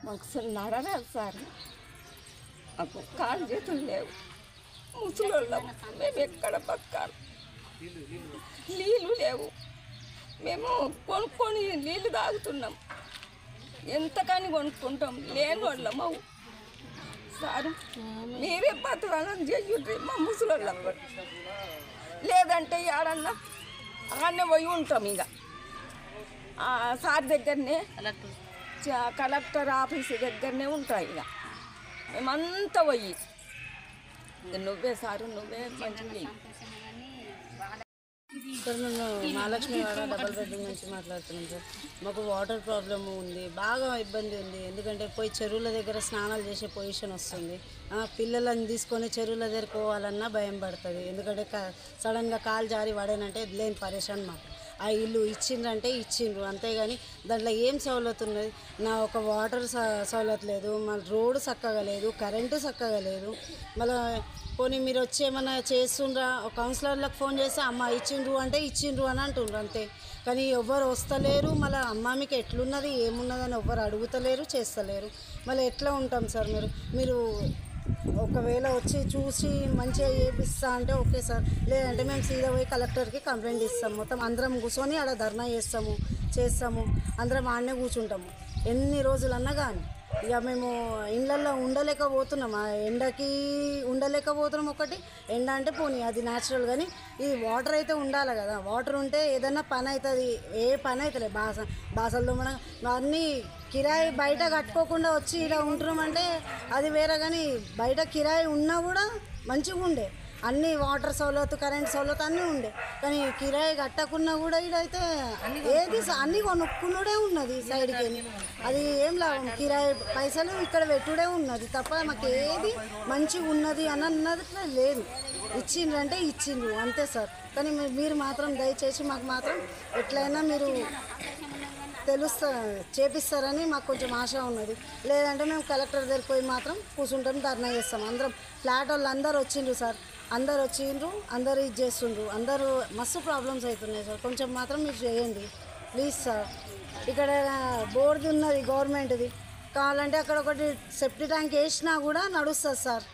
మాకు నడరాదు సార్, మాకు కాళ్ళు చేతులు లేవు, ముసలోళ్ళం, మేము ఎక్కడ బతకాలి, నీళ్ళు లేవు, మేము కొనుక్కొని నీళ్ళు తాగుతున్నాం, ఎంతకని కొనుక్కుంటాం, లేని వాళ్ళం అవు సారు. మీరే పత్రాలను చెయ్యండి మా ముసలోళ్ళం, లేదంటే ఆడన్నా ఆడనే పోయి ఉంటాం. ఇక సార్ దగ్గరనే కలెక్టర్ ఆఫీస్ దగ్గరనే ఉంటాయి. ఇక మేమంతా పోయి నువ్వే సారు, నువ్వే మంచిది. సార్ మేము మహాలక్ష్మి వాడ డబల్ బెడ్రూమ్ నుంచి మాట్లాడుతున్నాం సార్. మాకు వాటర్ ప్రాబ్లమ్ ఉంది, బాగా ఇబ్బంది ఉంది. ఎందుకంటే పోయి చెరువుల దగ్గర స్నానాలు చేసే పొజిషన్ వస్తుంది. పిల్లలను తీసుకొని చెరువుల దగ్గర పోవాలన్నా భయం పడుతుంది. ఎందుకంటే సడన్గా కాలు జారి పడేనంటే లేని పరేషాన్ మాకు. ఆ ఇల్లు ఇచ్చిండ్రంటే ఇచ్చిండ్రు, అంతేగాని దాంట్లో ఏం సౌలత్ ఉన్నది? నా ఒక వాటర్ సౌలత్ లేదు, మళ్ళీ రోడ్డు చక్కగా లేదు, కరెంటు చక్కగా లేదు. మళ్ళీ పోనీ మీరు వచ్చి ఏమన్నా చేస్తుండ్రా, కౌన్సిలర్లకు ఫోన్ చేస్తే అమ్మ ఇచ్చిండ్రు అంటే ఇచ్చిండ్రు అని అంటుండ్రు అంతే. కానీ ఎవ్వరు వస్తలేరు. మళ్ళీ అమ్మ మీకు ఎట్లున్నది ఏమున్నదని ఎవ్వరు అడుగుతలేరు, చేస్తలేరు. మళ్ళీ ఎట్లా ఉంటాం సార్? మీరు ఒకవేళ వచ్చి చూసి మంచిగా చేపిస్తా అంటే ఓకే సార్, లేదంటే మేము సీదా పోయి కలెక్టర్కి కంప్లైంట్ ఇస్తాము. మొత్తం అందరం కూర్చొని ఆడ ధర్నా చేస్తాము, అందరం ఆడనే కూర్చుంటాము ఎన్ని రోజులన్నా కానీ. ఇక మేము ఇళ్ళల్లో ఉండలేకపోతున్నాం, ఆ ఎండకి ఉండలేకపోతున్నాం. ఒకటి ఎండ అంటే పోనీ అది న్యాచురల్, కానీ ఇది వాటర్ అయితే ఉండాలి కదా. వాటర్ ఉంటే ఏదన్నా పని అవుతుంది, ఏ పని అవుతుంది. బాసలు మనం అన్నీ కిరాయి బయట కట్టుకోకుండా వచ్చి ఇలా ఉంటున్నామంటే అది వేరే, కానీ బయట కిరాయి ఉన్నా కూడా మంచిగా ఉండే, అన్నీ వాటర్ సౌలత్, కరెంట్ సౌలత్ అన్నీ ఉండే. కానీ కిరాయి కట్టకున్నా కూడా ఇదైతే ఏది అన్నీ కొనుక్కునుడే ఉన్నది సైడ్కి. అది ఏం లాభం? కిరాయి పైసలు ఇక్కడ పెట్టుడే ఉన్నది తప్ప మాకు ఏది మంచిగా ఉన్నది అని అన్నది లేదు. ఇచ్చిండ్రంటే ఇచ్చిండ్రు అంతే సార్. కానీ మీరు మాత్రం దయచేసి మాకు మాత్రం ఎట్లయినా మీరు చేపిస్తారని మాకు కొంచెం ఆశ ఉన్నది. లేదంటే మేము కలెక్టర్ దగ్గరికి పోయి మాత్రం కూర్చుంటాం, ధర్నా చేస్తాం. అందరం ఫ్లాట్ వాళ్ళు అందరూ వచ్చిండ్రు సార్, అందరు వచ్చిండ్రు, అందరూ ఇది చేస్తుండ్రు, అందరూ మస్తు ప్రాబ్లమ్స్ అవుతున్నాయి సార్. కొంచెం మాత్రం మీరు చేయండి ప్లీజ్ సార్. ఇక్కడ బోర్డు ఉన్నది గవర్నమెంట్ది, కావాలంటే అక్కడ ఒకటి సెఫ్టీ ట్యాంక్ వేసినా కూడా నడుస్తుంది సార్.